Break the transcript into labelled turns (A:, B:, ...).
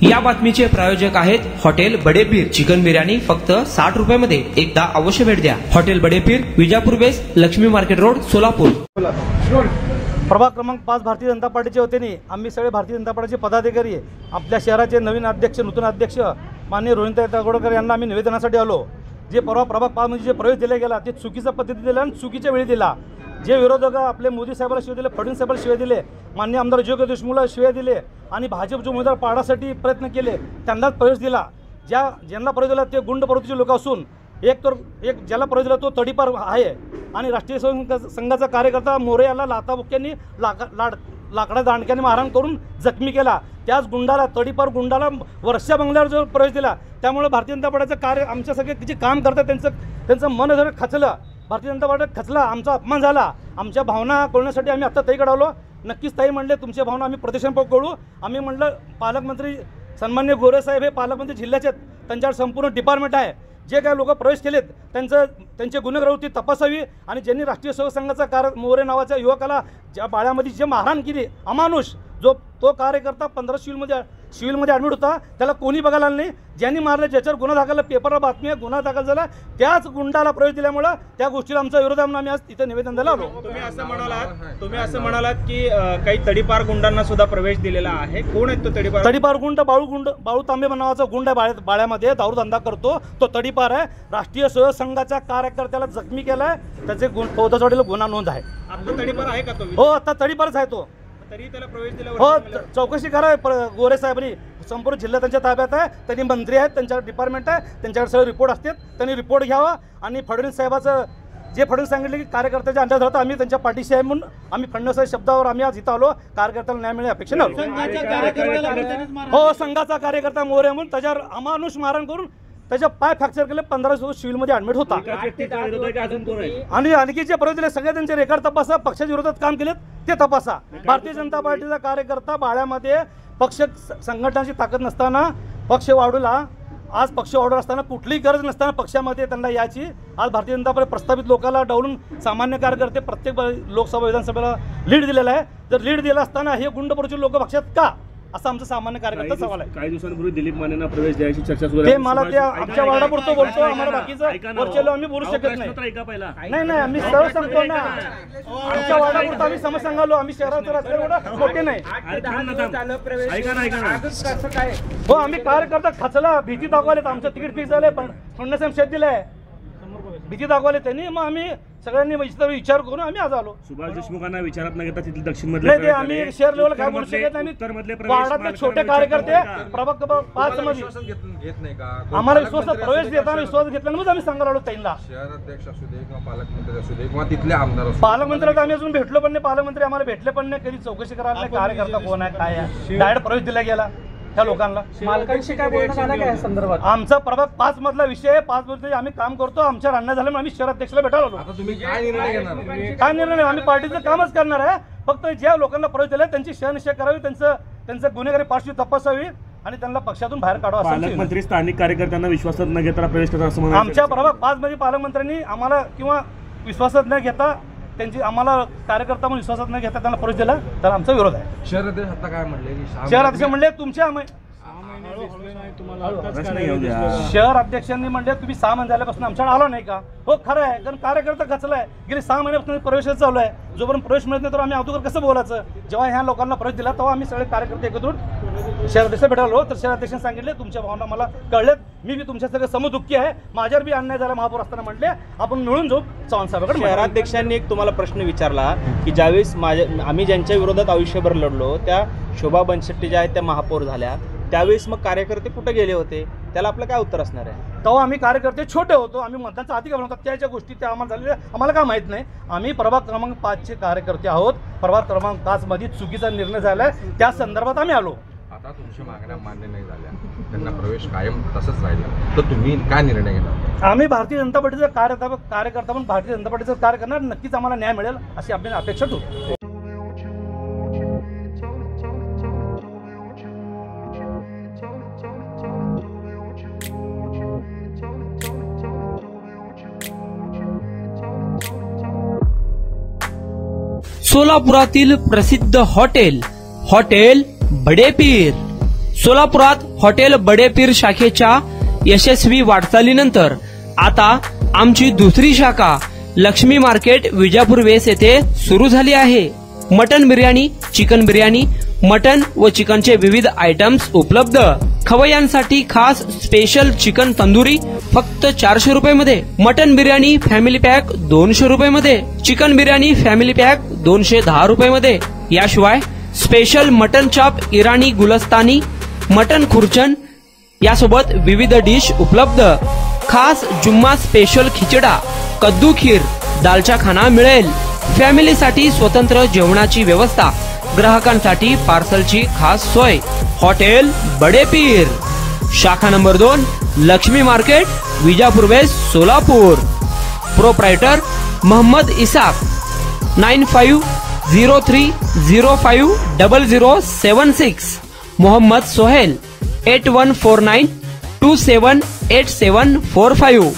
A: या बातमीचे प्रायोजक आहेत हॉटेल बडेपीर चिकन बिर्याणी फक्त 60 रुपयामध्ये. एकदा अवश्य भेट द्या. हॉटेल बडेपीर, विजापूर बेस, लक्ष्मी मार्केट रोड, सोलापूर.
B: प्रभाग क्रमांक 5 भारतीय जनता पार्टीच्या वतीने आम्ही सगळे भारतीय जनता पार्टीचे पदाधिकारी आपल्या शहराचे नवीन अध्यक्ष, नूतन अध्यक्ष माननीय रोहिणताई तगोडकर यांना आम्ही निवेदनासाठी आलो. जे परवा प्रभाग 5 मध्ये जे प्रवेश दिला गेला ते चुकीच्या पद्धती दिला आणि चुकीच्या वेळी दिला. जे विरोधक आपले मोदी साहेबांना शिवाय दिले, फडणवीस साहेबांना शिवाय दिले, माननीय आमदार जोगी देशमुखला शिवाय दिले आणि भाजपचे उमेदवार पाडासाठी प्रयत्न केले त्यांनाच प्रवेश दिला. ज्यांना प्रवेश दिला ते गुंड प्रवृत्तीचे लोक असून एक ज्याला प्रवेश दिला तो तडीपार आहे आणि राष्ट्रीय संघाचा कार्यकर्ता मोरे याला लाथाबुक्क्यांनी लाकडा दांडक्याने मारहाण करून जखमी केला. त्याच गुंडाला, तडीपार गुंडाला वर्षा बंगल्यावर जो प्रवेश दिला. त्यामुळे भारतीय जनता पार्टीचं कार्य आमच्या सगळे जे काम करतात त्यांचं मन जर खचलं. भारतीय जनता पार्टीत खचला, आमचा अपमान झाला. आमच्या भावना कळण्यासाठी आम्ही आत्ता ताईकडे आलो. नक्कीच ताई म्हणले तुमच्या भावना आम्ही प्रदेशांत कळू. आम्ही म्हटलं पालकमंत्री सन्मान्य गोरे साहेब हे पालकमंत्री जिल्ह्याचे, त्यांच्यावर संपूर्ण डिपार्टमेंट आहे. जे काही लोक प्रवेश केलेत त्यांचे गुन्हेगारी तपासावी आणि ज्यांनी राष्ट्रीय सेवक संघाचा मोरे नावाच्या युवकाला ज्या बाळ्यामध्ये जे मारहाण केली अमानुष, तो कार्यकर्ता 15 सिव्हिलमध्ये ॲडमिट होता, त्याला कोणी बघायला आलं नाही. ज्यांनी मारलं, ज्याच्यावर गुन्हा दाखल, पेपरला बातमी आहे, गुन्हा दाखल झाला, त्याच गुंडाला प्रवेश दिल्यामुळे त्या गोष्टीला आमचा विरोध आहे म्हणून आम्ही आज तिथे निवेदन द्यायला आलो.
C: तुम्ही असं म्हणालात की काही तडीपार गुंडांना सुद्धा प्रवेश दिलेला आहे. कोण आहेत तो
B: तडीपार गुंड? बाळू तांबे नावाचा गुंड आहे, बाळ्यामध्ये दारू धंदा करतो, तो तडीपार आहे. राष्ट्रीय सेवक संघाच्या कार्यकर्त्याला जखमी केलाय, त्याचे फौजदारीला गुन्हा नोंद आहे.
C: आता तडीपार आहे का तो?
B: हो, आता तडीपारच आहे तो.
C: तरी त्याला प्रवेश दिला?
B: हो, चौकशी करा. गोरे साहेबांनी संपूर्ण जिल्हा त्यांच्या ताब्यात आहे. त्यांनी मंत्री आहेत, त्यांच्यावर डिपार्टमेंट आहे, त्यांच्याकडे सगळे रिपोर्ट असतात. त्यांनी रिपोर्ट घ्यावा आणि फडणवीस साहेबाचं जे फडणवीस सांगितले की कार्यकर्त्याच्या अंदाज होता, आम्ही त्यांच्या पाठीशी आहे म्हणून आम्ही फडणवीस शब्दावर आम्ही आज इथं आलो. कार्यकर्त्याला न्याय मिळणे अपेक्षा नव्हती. हो, संघाचा कार्यकर्ता मोरे म्हणून त्याच्यावर अमानुष मारहाण करून त्याच्या पाय फ्रॅक्चर केले. 15 दिवस सिव्हिलमध्ये ॲडमिट होता. आणि आणखी जे प्रवेश दिले सगळे त्यांचे रेकॉर्ड तपासा. पक्षाच्या विरोधात काम केलेत ते तपासा. भारतीय जनता पार्टीचा कार्यकर्ता बाळ्यामध्ये पक्ष संघटनाची ताकद नसताना पक्ष वाढवला. आज पक्ष वाढवला असताना कुठलीही गरज नसताना पक्षामध्ये त्यांना याची आज भारतीय जनता पार्टी प्रस्थापित लोकांना डावलून सामान्य कार्यकर्ते प्रत्येक लोकसभा विधानसभेला लीड दिलेला आहे. जर लीड दिला असताना हे गुंड प्रवृत्तीचे लोक पक्षात का, असा आमचा सामान्य कार्यकर्ता सवाल आहे.
D: काही दिवसांपूर्वी दिलीप मानेंना प्रवेश द्यायची चर्चा सुरू आहे.
B: ते मला त्या आमच्या वार्डापुरतं बोलतो, आम्हाला बाकीचं वरचेलो आम्ही बोलू शकत नाही. नाही, आम्ही सरळ सांगतो ना. आमच्या वार्डापुरतं आम्ही समज सांगालो. आम्ही शहराचं रस्ते एवढं मोठे नाही. हो, आम्ही कार्यकर्ता खचला, भीती दाखवले. आमचं तिकीट फिक्स झालंय, पण फडणवीस शेत दिलंय, भीती दाखवले त्यांनी. मग आम्ही सगळ्यांनी विचार करून आम्ही आज आलो.
D: सुभाष देशमुखांना विचारात न घेता तिथले दक्षिण मधले
B: नाही, ते आम्ही शहर लेवल काय बोलू शकत नाही. वार्डातले छोटे कार्यकर्ते प्रभाग 5 मध्ये
E: घेत नाही का?
B: आम्हाला विश्वास प्रवेश देताना विश्वास घेतल्यानंतर आम्ही सांगायला आलो त्यांना.
E: शहर अध्यक्ष असू दे किंवा पालकमंत्री असू दे किंवा तिथले आमदार असू.
B: पालकमंत्र्याला आम्ही अजून भेटलो पण नाही. पालकमंत्री आम्हाला भेटले पण नाही. कधी चौकशी करायला नाही कार्यकर्ता कोण आहे, काय आहे. डायरेक्ट प्रवेश दिला गेला त्या लोकांना.
C: मालकांशी काय बोलणं झालं काय संदर्भात?
B: आमचा प्रभाग 5 मधला विषय आहे. 5 मध्ये आम्ही काम करतो. आमच्या अन्याय झालं आम्ही शहर अध्यक्षाला भेटायला आलो.
E: आता तुम्ही काय निर्णय घेणार?
B: काय निर्णय नाही, आम्ही पार्टीचं कामच करणार आहे. फक्त ज्या लोकांना प्रवेश दिला त्यांची शहनिशा करावी, त्यांचं गुन्हेगारी पार्श्वभूमी तपासावी आणि त्यांना पक्षातून बाहेर काढावं.
D: पालकमंत्री स्थानिक कार्यकर्त्यांना विश्वासात न घेता प्रवेश करतात असं म्हणतात.
B: आमच्या प्रभाग 5 मध्ये पालकमंत्र्यांनी आम्हाला किंवा विश्वासात न घेता त्यांची आम्हाला कार्यकर्ता म्हणून विश्वासात न घेता त्यांना प्रवेश दिला तर आमचा विरोध आहे.
E: शहर अध्यक्ष आता काय म्हणले?
B: शहर अध्यक्ष म्हणले तुमच्या शहर अध्यक्षांनी म्हणले तुम्ही 6 महिने झाल्यापासून आमच्याकडे आलो नाही का? हो, खरं आहे, कारण कार्यकर्ता खचलाय. गेली 6 महिन्यापासून प्रवेश चालू आहे. जोपर्यंत प्रवेश मिळत नाही तर आम्ही अगोदर कसं बोलायचं? जेव्हा ह्या लोकांना प्रवेश दिला तेव्हा आम्ही सगळे कार्यकर्ते एकत्र शहर अध्यक्ष भेटायलो. तर शहर अध्यक्षांनी सांगितले तुमच्या भावना मला कळल्यात, मी बी तुमच्या सगळे समदुःखी आहे, माझ्यावर बी अन्याय झाला महापौर असताना. म्हटले आपण मिळून जाऊ चव्हाण साहेबांकडे.
C: शहराध्यक्षांनी एक तुम्हाला प्रश्न विचारला की ज्यावेळेस आम्ही ज्यांच्या विरोधात आयुष्यभर लढलो त्या शोभा बनशेट्टी ज्या आहेत त्या महापौर झाल्या, त्यावेळेस मग कार्यकर्ते कुठे गेले होते? त्याला आपलं काय उत्तर असणार आहे?
B: तेव्हा आम्ही कार्यकर्ते छोटे होतो. आम्ही मतदानाचा अधिकार होता. त्याच्या गोष्टी त्या आम्हाला झालेल्या आम्हाला काय माहीत नाही. आम्ही प्रभाग क्रमांक 5 चे कार्यकर्ते आहोत. प्रभाग क्रमांक 5 मध्ये चुकीचा निर्णय झालाय, त्या संदर्भात आम्ही आलो.
E: आता तुमच्या मागण्या मान्य नाही झाल्या, त्यांना प्रवेश कायम तसंच राहिला, तर तुम्ही काय निर्णय घेणार?
B: आम्ही भारतीय जनता पार्टीचा कार्यकर्ता पण भारतीय जनता पार्टीचं कार्य करणार. नक्कीच आम्हाला न्याय मिळेल अशी आपली अपेक्षा ठेवतो.
A: सोलापुरातील प्रसिद्ध हॉटेल बडेपीर. सोलापुरात हॉटेल बडे पीर शाखेच्या यशस्वी वाटचालीनंतर आता आमची दुसरी शाखा लक्ष्मी मार्केट विजापूर वेस येथे सुरू झाली आहे. Mutton biryani, chicken biryani, mutton व चिकनचे विविध आयटम्स उपलब्ध. खवय्यांसाठी खास स्पेशल चिकन तंदुरी फक्त 400 रुपये. मटन बिर्याणी फॅमिली पॅक 200 रुपये. चिकन बिर्याणी फॅमिली पॅक 210 रुपये. याशिवाय special mutton chop, Irani Gulstani, mutton khurchan यासोबत विविध डिश उपलब्ध. खास जुम्मा स्पेशल खिचडा, कद्दू खीर, दालचा खाना मिळेल. फॅमिलीसाठी स्वतंत्र जेवणाची व्यवस्था, ग्राहकांसाठी पार्सलची खास सोय. हॉटेल बडे पीर, शाखा number 2, Lakshmi market, Vijapur west, Solapur. Proprietor Mohammad Isaq. 9503050076. Mohammad Sohail. 8149278745.